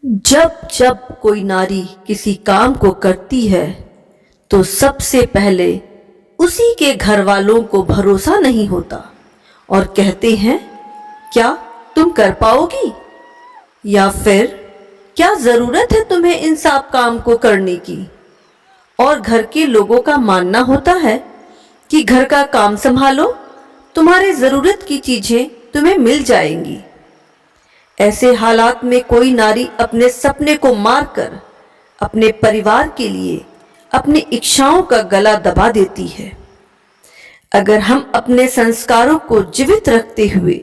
जब जब कोई नारी किसी काम को करती है तो सबसे पहले उसी के घर वालों को भरोसा नहीं होता और कहते हैं, क्या तुम कर पाओगी, या फिर क्या जरूरत है तुम्हें इन सब काम को करने की। और घर के लोगों का मानना होता है कि घर का काम संभालो, तुम्हारे जरूरत की चीजें तुम्हें मिल जाएंगी। ऐसे हालात में कोई नारी अपने सपने को मारकर अपने परिवार के लिए अपनी इच्छाओं का गला दबा देती है। अगर हम अपने संस्कारों को जीवित रखते हुए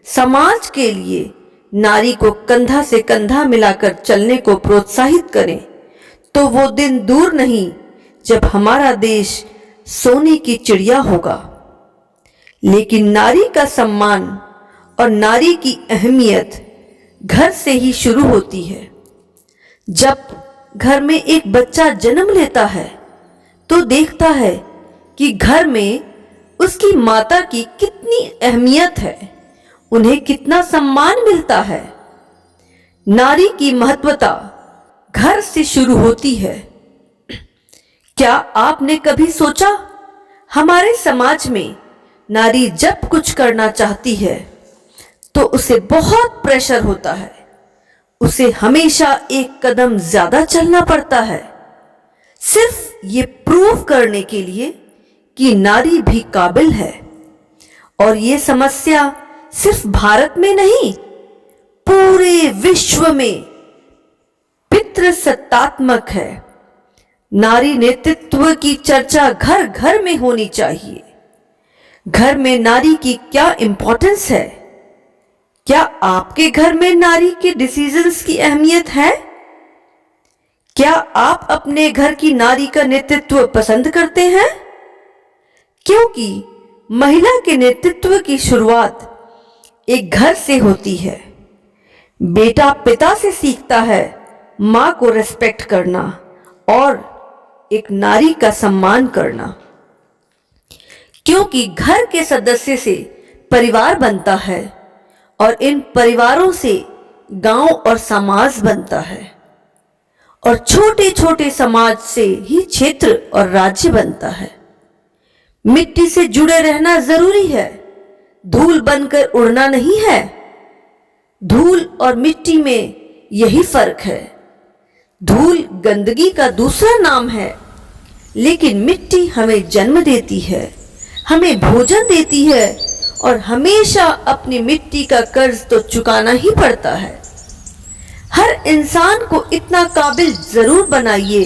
समाज के लिए नारी को कंधा से कंधा मिलाकर चलने को प्रोत्साहित करें तो वो दिन दूर नहीं जब हमारा देश सोने की चिड़िया होगा। लेकिन नारी का सम्मान और नारी की अहमियत घर से ही शुरू होती है। जब घर में एक बच्चा जन्म लेता है तो देखता है कि घर में उसकी माता की कितनी अहमियत है, उन्हें कितना सम्मान मिलता है। नारी की महत्वता घर से शुरू होती है। क्या आपने कभी सोचा, हमारे समाज में नारी जब कुछ करना चाहती है तो उसे बहुत प्रेशर होता है, उसे हमेशा एक कदम ज्यादा चलना पड़ता है, सिर्फ ये प्रूव करने के लिए कि नारी भी काबिल है। और ये समस्या सिर्फ भारत में नहीं, पूरे विश्व में पितृसत्तात्मक है। नारी नेतृत्व की चर्चा घर घर में होनी चाहिए। घर में नारी की क्या इंपॉर्टेंस है? क्या आपके घर में नारी के डिसीजंस की अहमियत है? क्या आप अपने घर की नारी का नेतृत्व पसंद करते हैं? क्योंकि महिला के नेतृत्व की शुरुआत एक घर से होती है। बेटा पिता से सीखता है मां को रेस्पेक्ट करना और एक नारी का सम्मान करना। क्योंकि घर के सदस्य से परिवार बनता है और इन परिवारों से गांव और समाज बनता है, और छोटे छोटे समाज से ही क्षेत्र और राज्य बनता है। मिट्टी से जुड़े रहना जरूरी है, धूल बनकर उड़ना नहीं है। धूल और मिट्टी में यही फर्क है। धूल गंदगी का दूसरा नाम है, लेकिन मिट्टी हमें जन्म देती है, हमें भोजन देती है, और हमेशा अपनी मिट्टी का कर्ज तो चुकाना ही पड़ता है। हर इंसान को इतना काबिल जरूर बनाइए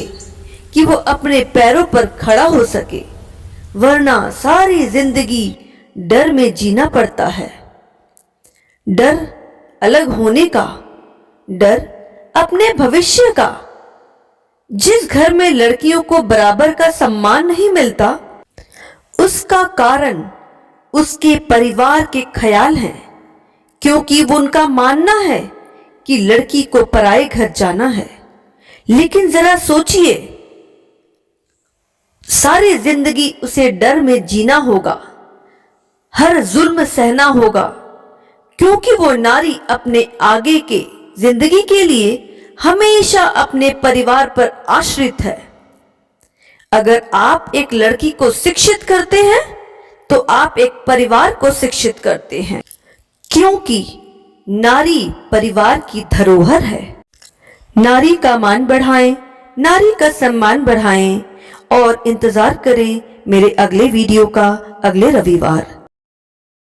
कि वो अपने पैरों पर खड़ा हो सके, वरना सारी जिंदगी डर में जीना पड़ता है। डर अलग होने का, डर अपने भविष्य का। जिस घर में लड़कियों को बराबर का सम्मान नहीं मिलता, उसका कारण उसके परिवार के ख्याल हैं, क्योंकि वो उनका मानना है कि लड़की को पराए घर जाना है। लेकिन जरा सोचिए, सारी जिंदगी उसे डर में जीना होगा, हर जुल्म सहना होगा, क्योंकि वो नारी अपने आगे के जिंदगी के लिए हमेशा अपने परिवार पर आश्रित है। अगर आप एक लड़की को शिक्षित करते हैं तो आप एक परिवार को शिक्षित करते हैं, क्योंकि नारी परिवार की धरोहर है। नारी का मान बढ़ाएं, नारी का सम्मान बढ़ाएं, और इंतजार करें मेरे अगले वीडियो का अगले रविवार।